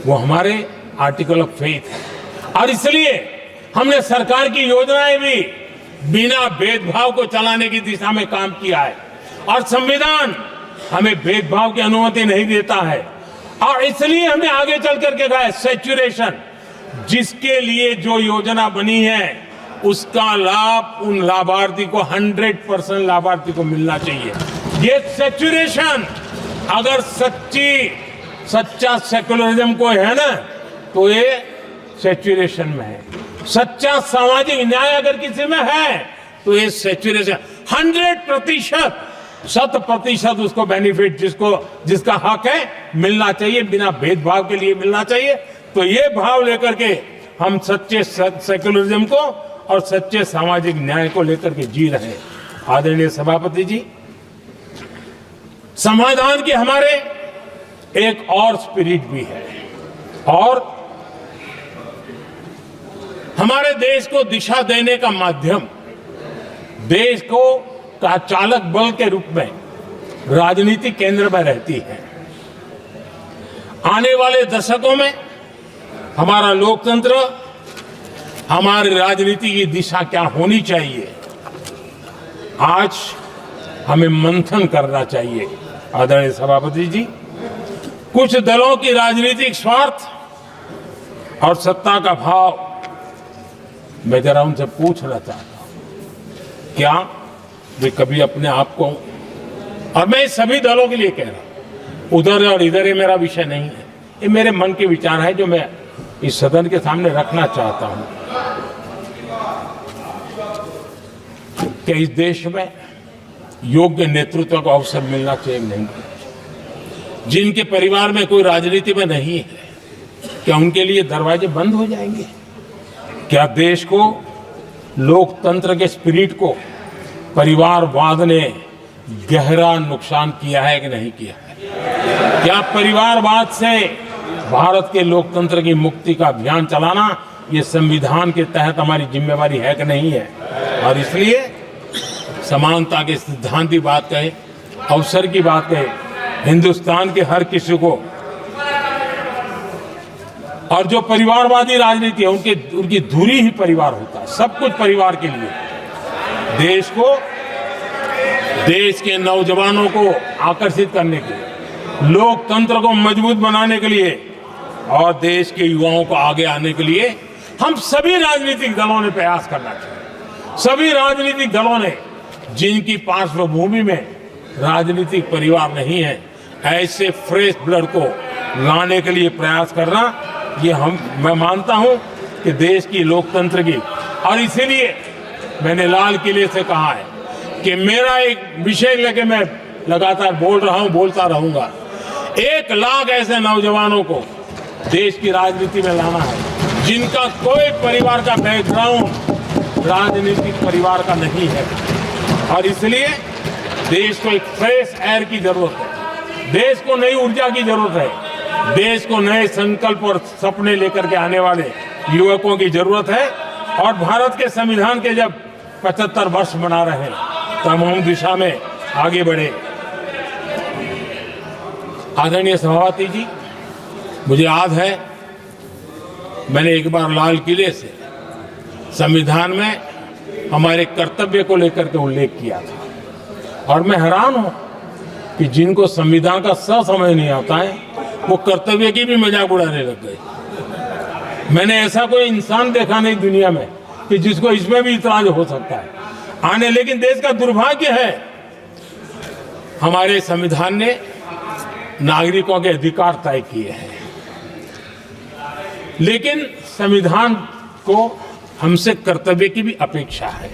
वो हमारे article of faith है। और इसलिए हमने सरकार की योजनाएं भी बिना भेदभाव को चलाने की दिशा में काम किया है। और संविधान हमें भेदभाव की अनुमति नहीं देता है। और इसलिए हमने आगे चल करके कहा है सैचुरेशन, जिसके लिए जो योजना बनी है उसका लाभ उन लाभार्थी को 100% लाभार्थी को मिलना चाहिए। ये सैचुरेशन अगर सच्चा सेकुलरिज्म को है ना, तो ये सैचुरेशन में है। सच्चा सामाजिक न्याय अगर किसी में है तो ये सैचुरेशन 100%, 100% उसको बेनिफिट जिसका हक है मिलना चाहिए, बिना भेदभाव के लिए मिलना चाहिए। तो ये भाव लेकर के हम सच्चे सेकुलरिज्म को और सच्चे सामाजिक न्याय को लेकर के जी रहे हैं। आदरणीय सभापति जी, संविधान की हमारे एक और स्पिरिट भी है और हमारे देश को दिशा देने का माध्यम, देश को का चालक बल के रूप में राजनीति केंद्र में रहती है। आने वाले दशकों में हमारा लोकतंत्र, हमारी राजनीति की दिशा क्या होनी चाहिए, आज हमें मंथन करना चाहिए। आदरणीय सभापति जी, कुछ दलों की राजनीतिक स्वार्थ और सत्ता का भाव, मैं जरा उनसे पूछना चाहता हूं, क्या वे कभी अपने आप को, और मैं सभी दलों के लिए कह रहा हूं, उधर और इधर ये मेरा विषय नहीं है, ये मेरे मन के विचार है जो मैं इस सदन के सामने रखना चाहता हूं कि इस देश में योग्य नेतृत्व का अवसर मिलना चाहिए नहीं। जिनके परिवार में कोई राजनीति में नहीं है, क्या उनके लिए दरवाजे बंद हो जाएंगे? क्या देश को, लोकतंत्र के स्पिरिट को परिवारवाद ने गहरा नुकसान किया है कि नहीं किया है? क्या परिवारवाद से भारत के लोकतंत्र की मुक्ति का अभियान चलाना ये संविधान के तहत हमारी जिम्मेवारी है कि नहीं है? और इसलिए समानता के सिद्धांत की बात कहे, अवसर की बात कहे, हिंदुस्तान के हर किसी को, और जो परिवारवादी राजनीति है उनकी धुरी ही परिवार होता है, सब कुछ परिवार के लिए। देश को, देश के नौजवानों को आकर्षित करने के लिए, लोकतंत्र को मजबूत बनाने के लिए और देश के युवाओं को आगे आने के लिए हम सभी राजनीतिक दलों ने प्रयास करना चाहिए। सभी राजनीतिक दलों ने, जिनकी पार्श्वभूमि में राजनीतिक परिवार नहीं है, ऐसे फ्रेश ब्लड को लाने के लिए प्रयास करना, ये मैं मानता हूं कि देश की लोकतंत्र की, और इसीलिए मैंने लाल किले से कहा है कि मेरा एक विषय लेके मैं लगातार बोल रहा हूं, बोलता रहूंगा। 1 लाख ऐसे नौजवानों को देश की राजनीति में लाना है जिनका कोई परिवार का बैकग्राउंड राजनीतिक परिवार का नहीं है। और इसलिए देश को एक फ्रेश एयर की जरूरत है, देश को नई ऊर्जा की जरूरत है, देश को नए संकल्प और सपने लेकर के आने वाले युवकों की जरूरत है। और भारत के संविधान के जब 75 वर्ष मना रहे हैं तो हम उस दिशा में आगे बढ़े। आदरणीय सभापति जी, मुझे याद है मैंने एक बार लाल किले से संविधान में हमारे कर्तव्य को लेकर के उल्लेख किया था, और मैं हैरान हूं कि जिनको संविधान का समझ नहीं आता है वो कर्तव्य की भी मजाक उड़ाने लग गए। मैंने ऐसा कोई इंसान देखा नहीं दुनिया में कि जिसको इसमें भी इतराज हो सकता है आने। लेकिन देश का दुर्भाग्य है, हमारे संविधान ने नागरिकों के अधिकार तय किए हैं, लेकिन संविधान को हमसे कर्तव्य की भी अपेक्षा है।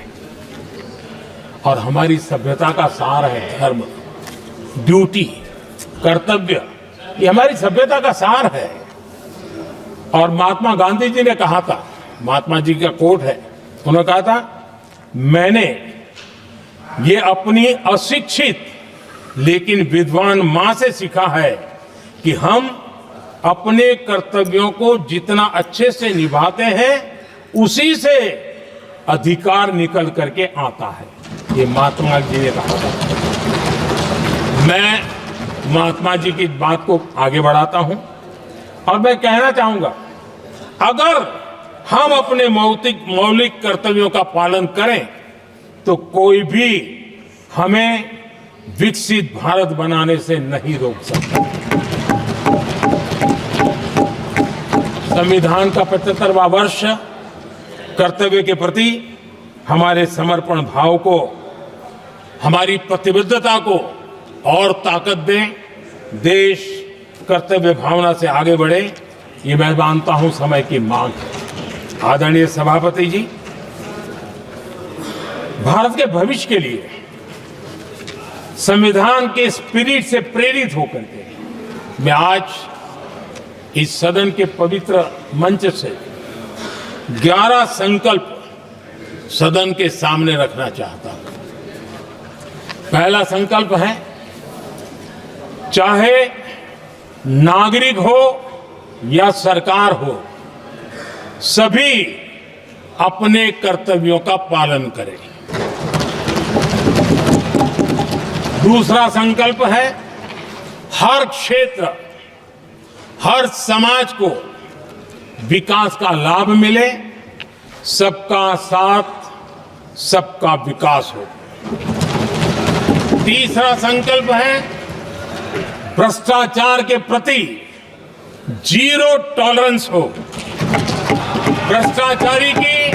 और हमारी सभ्यता का सार है धर्म, ड्यूटी, कर्तव्य, ये हमारी सभ्यता का सार है। और महात्मा गांधी जी ने कहा था, महात्मा जी का कोट है, उन्होंने कहा था, मैंने ये अपनी अशिक्षित लेकिन विद्वान मां से सीखा है कि हम अपने कर्तव्यों को जितना अच्छे से निभाते हैं उसी से अधिकार निकल करके आता है। ये महात्मा जी ने कहा था। मैं महात्मा जी की बात को आगे बढ़ाता हूं और मैं कहना चाहूंगा, अगर हम अपने मौलिक कर्तव्यों का पालन करें तो कोई भी हमें विकसित भारत बनाने से नहीं रोक सकता। संविधान का 75वां वर्ष कर्तव्य के प्रति हमारे समर्पण भाव को, हमारी प्रतिबद्धता को और ताकत दें, देश कर्तव्य भावना से आगे बढ़े, ये मैं मानता हूं समय की मांग है। आदरणीय सभापति जी, भारत के भविष्य के लिए संविधान के स्पिरिट से प्रेरित होकर के मैं आज इस सदन के पवित्र मंच से 11 संकल्प सदन के सामने रखना चाहता हूं। पहला संकल्प है, चाहे नागरिक हो या सरकार हो, सभी अपने कर्तव्यों का पालन करें। दूसरा संकल्प है, हर क्षेत्र, हर समाज को विकास का लाभ मिले, सबका साथ, सबका विकास हो। तीसरा संकल्प है, भ्रष्टाचार के प्रति जीरो टॉलरेंस हो। भ्रष्टाचारी की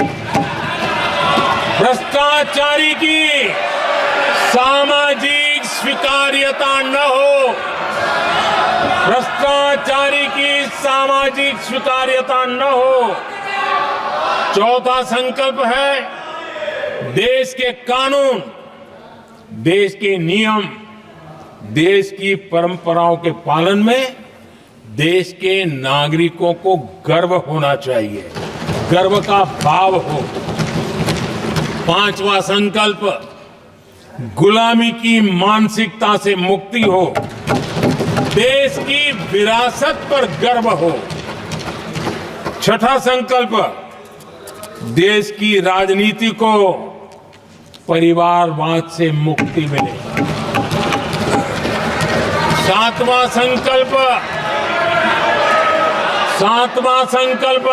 सामाजिक स्वीकार्यता न हो। भ्रष्टाचारी की सामाजिक स्वीकार्यता न हो। चौथा संकल्प है, देश के कानून, देश के नियम, देश की परंपराओं के पालन में देश के नागरिकों को गर्व होना चाहिए, गर्व का भाव हो। पांचवा संकल्प, गुलामी की मानसिकता से मुक्ति हो, देश की विरासत पर गर्व हो। छठा संकल्प, देश की राजनीति को परिवारवाद से मुक्ति मिले। सातवां संकल्प,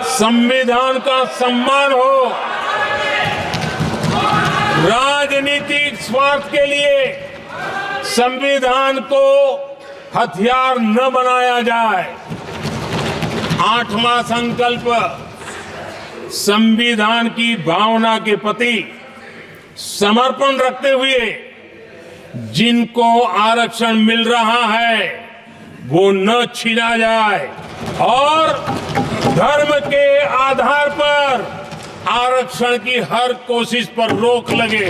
संविधान का सम्मान हो। राजनीतिक स्वार्थ के लिए संविधान को हथियार न बनाया जाए। आठवां संकल्प, संविधान की भावना के प्रति समर्पण रखते हुए जिनको आरक्षण मिल रहा है वो न छीना जाए और धर्म के आधार पर आरक्षण की हर कोशिश पर रोक लगे।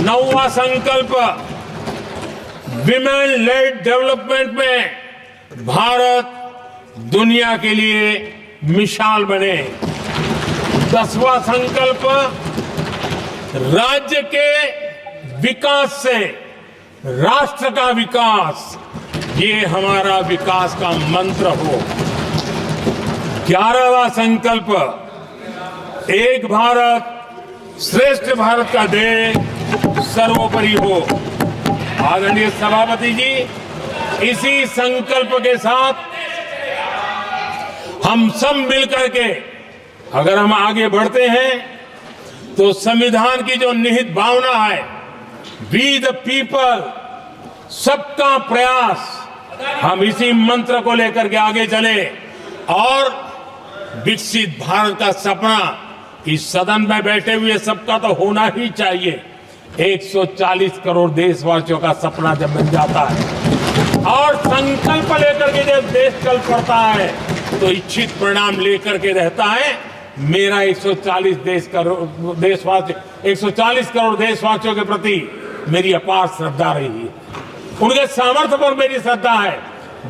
नौवां संकल्प, विमेन लेड डेवलपमेंट में भारत दुनिया के लिए मिसाल बने। 10वां संकल्प, राज्य के विकास से राष्ट्र का विकास, ये हमारा विकास का मंत्र हो। 11वां संकल्प, एक भारत श्रेष्ठ भारत का ध्येय सर्वोपरि हो। आदरणीय सभापति जी, इसी संकल्प के साथ हम सब मिलकर के अगर हम आगे बढ़ते हैं तो संविधान की जो निहित भावना है, वी द पीपल, सबका प्रयास, हम इसी मंत्र को लेकर के आगे चले और विकसित भारत का सपना इस सदन में बैठे हुए सबका तो होना ही चाहिए। 140 करोड़ देशवासियों का सपना जब बन जाता है और संकल्प लेकर के जब देश चल पड़ता है तो इच्छित परिणाम लेकर के रहता है। मेरा 140 करोड़ देशवासियों के प्रति मेरी अपार श्रद्धा रही है। उनके सामर्थ्य पर मेरी श्रद्धा है,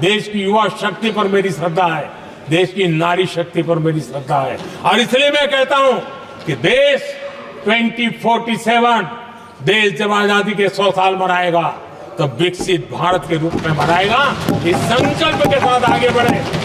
देश की युवा शक्ति पर मेरी श्रद्धा है, देश की नारी शक्ति पर मेरी श्रद्धा है। और इसलिए मैं कहता हूं कि देश 2047 देश जब आजादी के 100 साल मनाएगा तो विकसित भारत के रूप में मनाएगा। इस संकल्प के साथ आगे बढ़े।